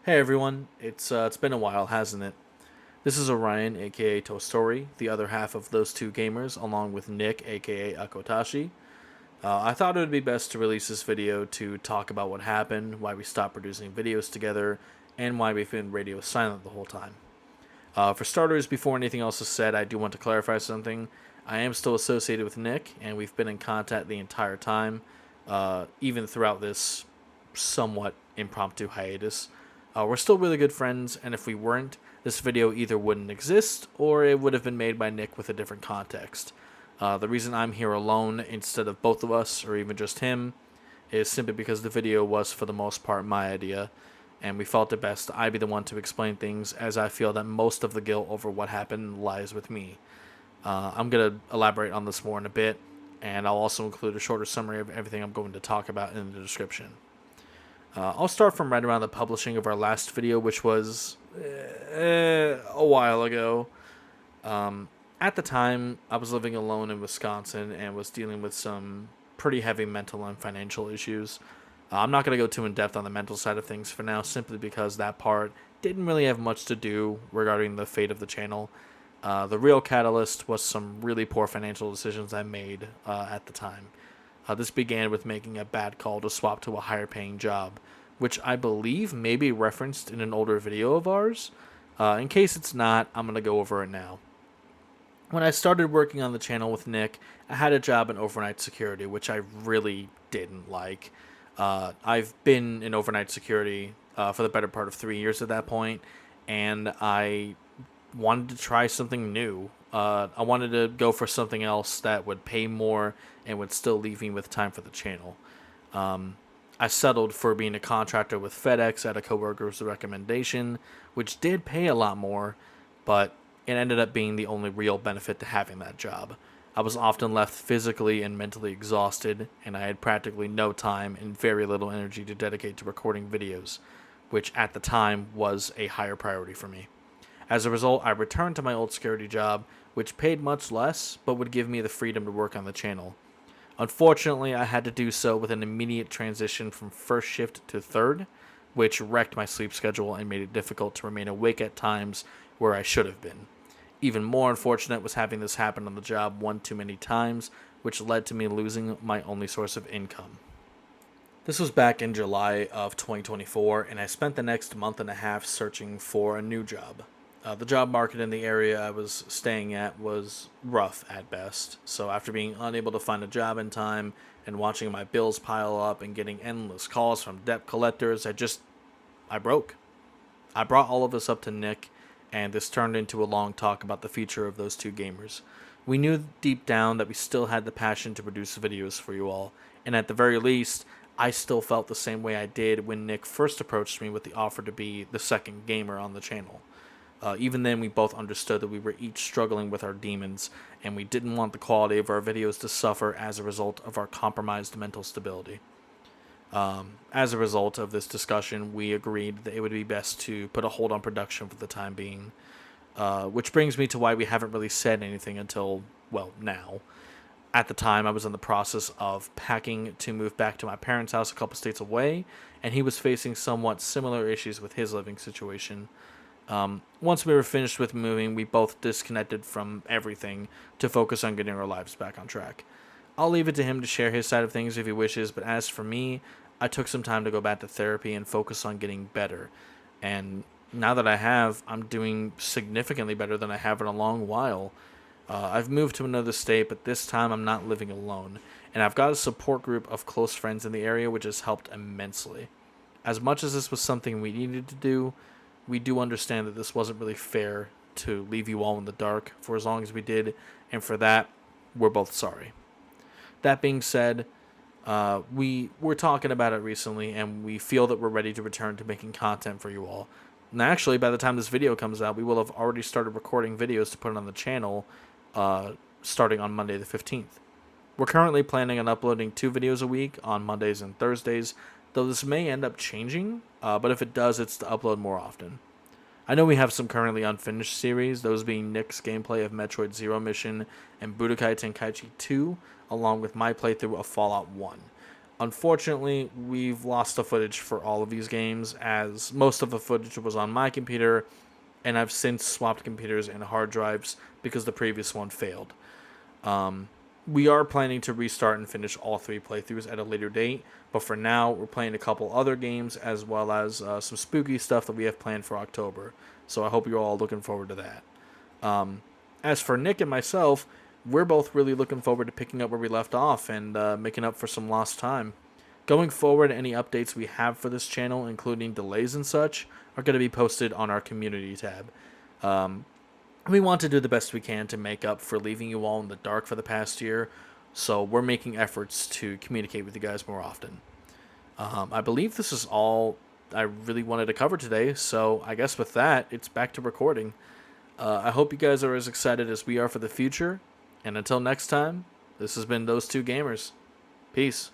Hey everyone, it's been a while, hasn't it? This is Orion, aka Tostori, the other half of those two gamers, along with Nick, aka Akotashi. I thought it would be best to release this video to talk about what happened, why we stopped producing videos together, and why we've been radio silent the whole time. For starters, before anything else is said, I do want to clarify something. I am still associated with Nick, and we've been in contact the entire time, even throughout this somewhat impromptu hiatus. We're still really good friends, and if we weren't, this video either wouldn't exist or it would have been made by Nick with a different context. The reason I'm here alone instead of both of us, or even just him, is simply because the video was for the most part my idea, and we felt it best I be the one to explain things, as I feel that most of the guilt over what happened lies with me. I'm going to elaborate on this more in a bit, and I'll also include a shorter summary of everything I'm going to talk about in the description. I'll start from right around the publishing of our last video, which was a while ago. At the time, I was living alone in Wisconsin and was dealing with some pretty heavy mental and financial issues. I'm not going to go too in depth on the mental side of things for now, simply because that part didn't really have much to do regarding the fate of the channel. The real catalyst was some really poor financial decisions I made at the time. This began with making a bad call to swap to a higher paying job, which I believe may be referenced in an older video of ours. In case it's not, I'm going to go over it now. When I started working on the channel with Nick, I had a job in overnight security, which I really didn't like. I've been in overnight security for the better part of 3 years at that point, and I wanted to try something new. I wanted to go for something else that would pay more and would still leave me with time for the channel. I settled for being a contractor with FedEx at a coworker's recommendation, which did pay a lot more, but it ended up being the only real benefit to having that job. I was often left physically and mentally exhausted, and I had practically no time and very little energy to dedicate to recording videos, which at the time was a higher priority for me. As a result, I returned to my old security job, which paid much less, but would give me the freedom to work on the channel. Unfortunately, I had to do so with an immediate transition from first shift to third, which wrecked my sleep schedule and made it difficult to remain awake at times where I should have been. Even more unfortunate was having this happen on the job one too many times, which led to me losing my only source of income. This was back in July of 2024, and I spent the next month and a half searching for a new job. The job market in the area I was staying at was rough at best, so after being unable to find a job in time and watching my bills pile up and getting endless calls from debt collectors, I broke. I brought all of this up to Nick, and this turned into a long talk about the future of those two gamers. We knew deep down that we still had the passion to produce videos for you all, and at the very least, I still felt the same way I did when Nick first approached me with the offer to be the second gamer on the channel. Even then, we both understood that we were each struggling with our demons, and we didn't want the quality of our videos to suffer as a result of our compromised mental stability. As a result of this discussion, we agreed that it would be best to put a hold on production for the time being. Which brings me to why we haven't really said anything until, well, now. At the time, I was in the process of packing to move back to my parents' house a couple states away, and he was facing somewhat similar issues with his living situation. Once we were finished with moving, we both disconnected from everything to focus on getting our lives back on track. I'll leave it to him to share his side of things if he wishes, but as for me, I took some time to go back to therapy and focus on getting better. And now that I have, I'm doing significantly better than I have in a long while. I've moved to another state, but this time I'm not living alone, and I've got a support group of close friends in the area, which has helped immensely. As much as this was something we needed to do, we do understand that this wasn't really fair to leave you all in the dark for as long as we did, and for that, we're both sorry. That being said, we were talking about it recently, and we feel that we're ready to return to making content for you all. And actually, by the time this video comes out, we will have already started recording videos to put on the channel, starting on Monday the 15th. We're currently planning on uploading 2 videos a week on Mondays and Thursdays, though this may end up changing, but if it does, it's to upload more often. I know we have some currently unfinished series, those being Nick's gameplay of Metroid Zero Mission and Budokai Tenkaichi 2, along with my playthrough of Fallout 1. Unfortunately, we've lost the footage for all of these games, as most of the footage was on my computer, and I've since swapped computers and hard drives because the previous one failed. We are planning to restart and finish all 3 playthroughs at a later date, but for now, we're playing a couple other games as well as some spooky stuff that we have planned for October. So I hope you're all looking forward to that. As for Nick and myself, we're both really looking forward to picking up where we left off and making up for some lost time. Going forward, any updates we have for this channel, including delays and such, are going to be posted on our community tab. We want to do the best we can to make up for leaving you all in the dark for the past year, so we're making efforts to communicate with you guys more often. I believe this is all I really wanted to cover today, so I guess with that, it's back to recording. I hope you guys are as excited as we are for the future, and until next time, this has been Those Two Gamers. Peace.